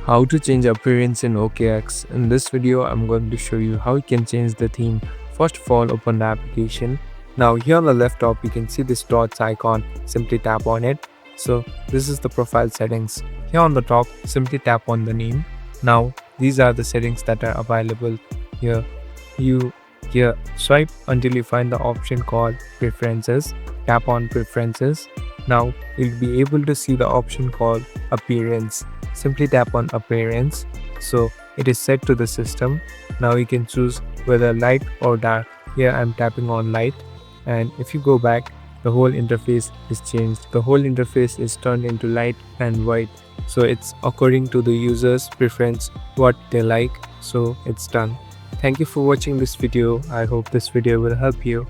How to change appearance in OKX. In this video, I'm going to show you how you can change the theme. First of all, open the application. Now here on the left top, you can see this dots icon. Simply tap on it. So this is the profile settings. Here on the top, simply tap on the name. Now these are the settings that are available here. You here swipe until you find the option called preferences. Tap on preferences. Now you'll be able to see the option called appearance. Simply tap on appearance. So it is set to the system. Now you can choose whether light or dark. Here I'm tapping on light, and if you go back, the whole interface is changed. The whole interface is turned into light and white. So it's according to the user's preference what they like. So it's done. Thank you for watching this video. I hope this video will help you.